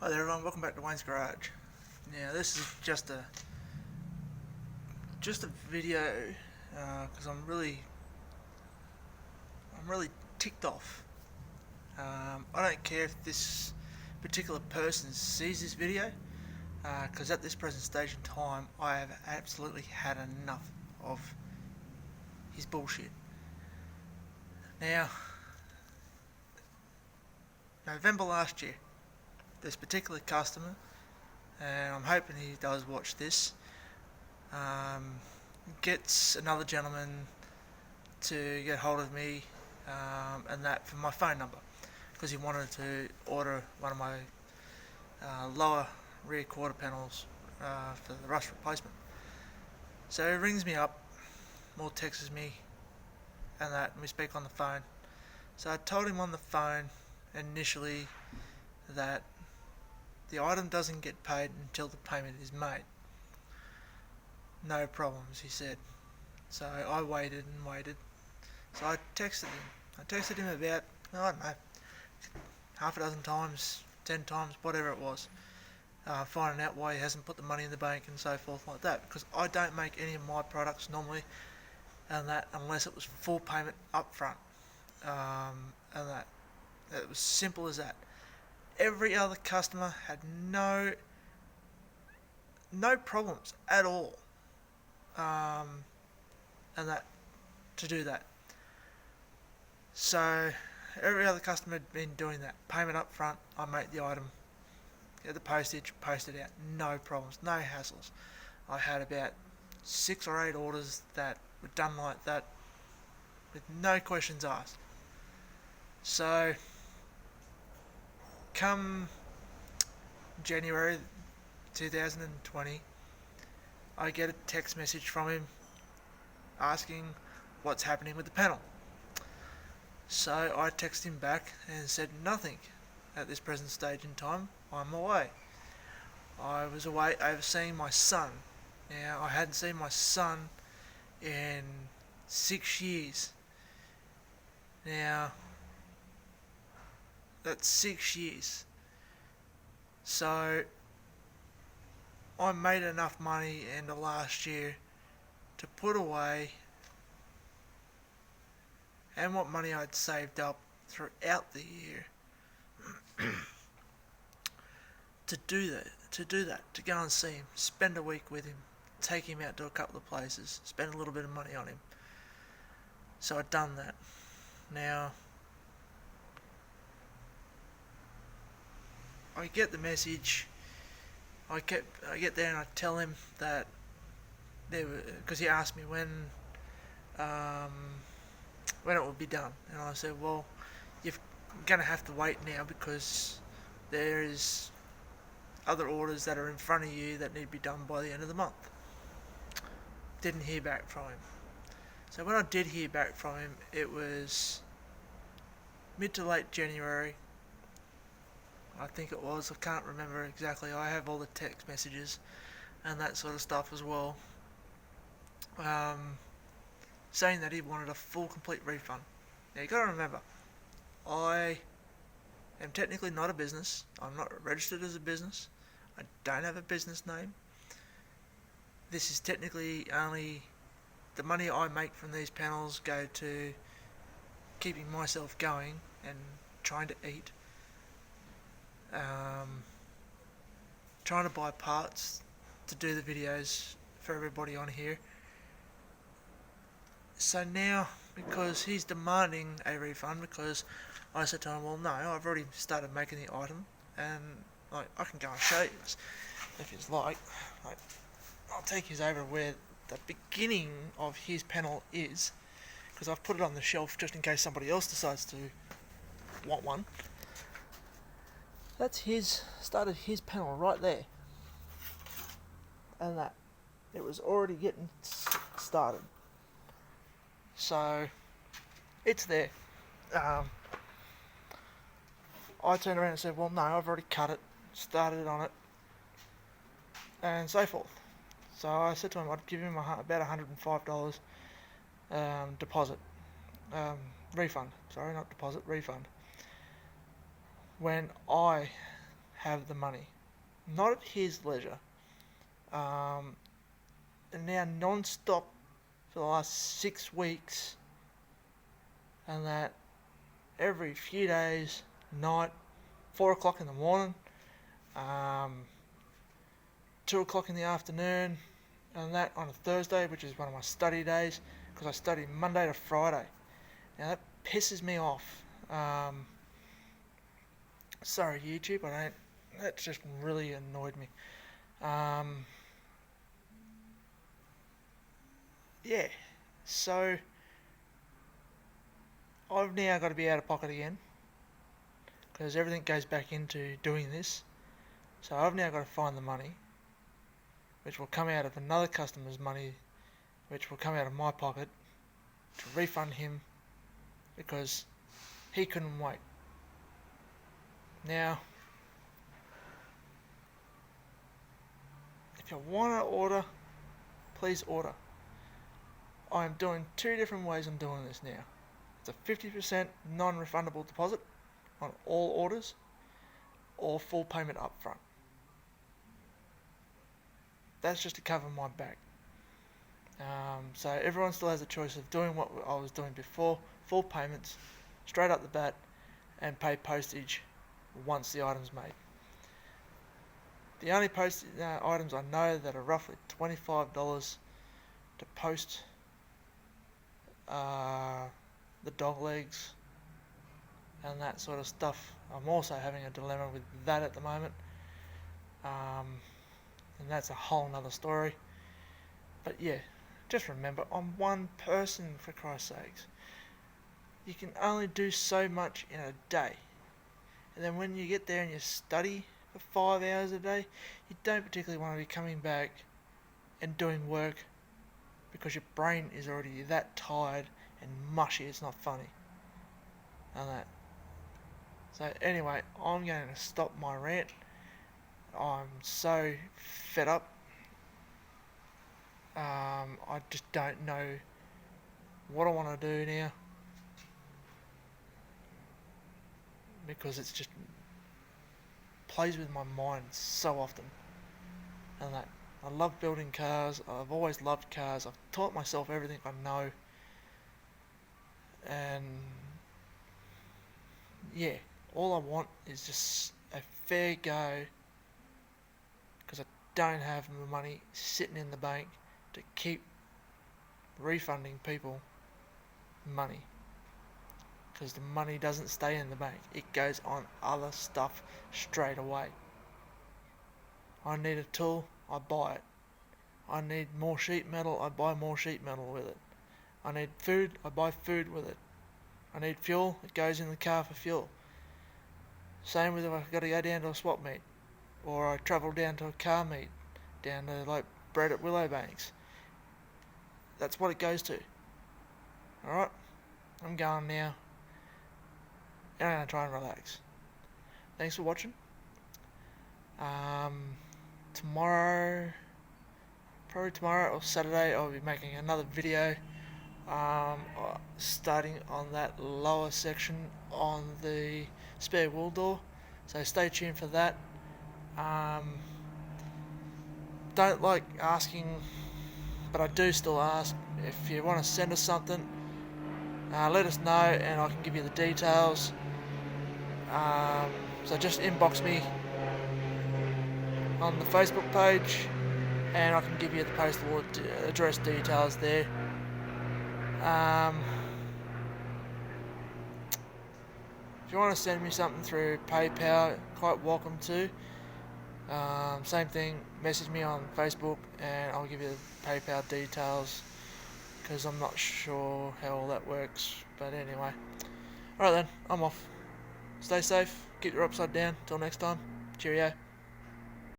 Hi there everyone, welcome back to Wayne's Garage. Now this is just a video because I'm really ticked off. I don't care if this particular person sees this video because at this present stage in time I have absolutely had enough of his bullshit. Now, November last year, this particular customer, and I'm hoping he does watch this, gets another gentleman to get hold of me and that for my phone number because he wanted to order one of my lower rear quarter panels for the rust replacement. So he rings me up, or texts me, and that, and we speak on the phone. So I told him on the phone initially that the item doesn't get paid until the payment is made. No problems, he said. So I waited and waited. So I texted him. About, I don't know, half a dozen times, 10 times, whatever it was, finding out why he hasn't put the money in the bank and so forth like that. Because I don't make any of my products normally, and that unless it was full payment up front, and that it was simple as that. Every other customer had no problems at all, and that to do that. So every other customer had been doing that. Payment up front, I make the item, get the postage, post it out. No problems, no hassles. I had about 6 or 8 orders that were done like that with no questions asked. So come January 2020, I get a text message from him asking what's happening with the panel. So I texted him back and said nothing at this present stage in time. I'm away. I was away overseeing my son. Now, I hadn't seen my son in 6 years. Now, that's 6 years. So I made enough money in the last year to put away, and what money I'd saved up throughout the year to do that, to go and see him, spend a week with him, take him out to a couple of places, spend a little bit of money on him. So I'd done that. Now, I get the message. I get there and I tell him that because he asked me when it would be done, and I said, well, you're gonna have to wait now because there is other orders that are in front of you that need to be done by the end of the month. Didn't hear back from him. So when I did hear back from him, it was mid to late January. I think it was. I can't remember exactly. I have all the text messages and that sort of stuff as well. Saying that he wanted a full, complete refund. Now you gotta remember, I am technically not a business. I'm not registered as a business. I don't have a business name. This is technically only the money I make from these panels go to keeping myself going and trying to eat. Trying to buy parts to do the videos for everybody on here. So now, because he's demanding a refund, because I said to him, well, no, I've already started making the item, and I can go and show you this if you'd like. I'll take you over where the beginning of his panel is, because I've put it on the shelf just in case somebody else decides to want one. That's started his panel right there, and that it was already getting started. So it's there. I turned around and said, well, no, I've already cut it, started on it, and so forth. So I said to him I'd give him about $105 deposit, refund. Sorry, not deposit, refund. When I have the money, not at his leisure. And now non-stop for the last 6 weeks, and that every few days, night, 4 o'clock in the morning, 2 o'clock in the afternoon, and that on a Thursday, which is one of my study days, because I study Monday to Friday. Now that pisses me off. Sorry YouTube, that just really annoyed me. Yeah, so I've now got to be out of pocket again, because everything goes back into doing this. So I've now got to find the money, which will come out of another customer's money, which will come out of my pocket, to refund him, because he couldn't wait. Now, if you want to order, please order. I'm doing 2 different ways I'm doing this now. It's a 50% non-refundable deposit on all orders, or full payment up front. That's just to cover my back. So everyone still has a choice of doing what I was doing before, full payments, straight up the bat, and pay postage once the item's made. The only items I know that are roughly $25 to post the dog legs and that sort of stuff. I'm also having a dilemma with that at the moment, and that's a whole nother story. But yeah, just remember, I'm one person, for Christ's sakes. You can only do so much in a day, and then when you get there and you study for 5 hours a day, you don't particularly want to be coming back and doing work, because your brain is already that tired and mushy, it's not funny. And that. So anyway, I'm going to stop my rant. I'm so fed up. I just don't know what I want to do now, because it's just plays with my mind so often. And that I love building cars. I've always loved cars. I've taught myself everything I know. And yeah, all I want is just a fair go, because I don't have the money sitting in the bank to keep refunding people money, because the money doesn't stay in the bank, it goes on other stuff straight away. I need a tool, I buy it. I need more sheet metal, I buy more sheet metal with it. I need food, I buy food with it. I need fuel, it goes in the car for fuel. Same with if I've got to go down to a swap meet, or I travel down to a car meet, down to like Bread at Willowbanks. That's what it goes to. Alright, I'm going now, and I'm going to try and relax. Thanks for watching. Tomorrow or Saturday, I'll be making another video, starting on that lower section on the spare wheel door, so stay tuned for that. Don't like asking, but I do still ask. If you want to send us something, let us know and I can give you the details. So just inbox me on the Facebook page and I can give you the postal address details there. If you want to send me something through PayPal, quite welcome to. Same thing, message me on Facebook and I'll give you the PayPal details, because I'm not sure how all that works. But anyway, alright then, I'm off. Stay safe, keep your upside down. Till next time, cheerio.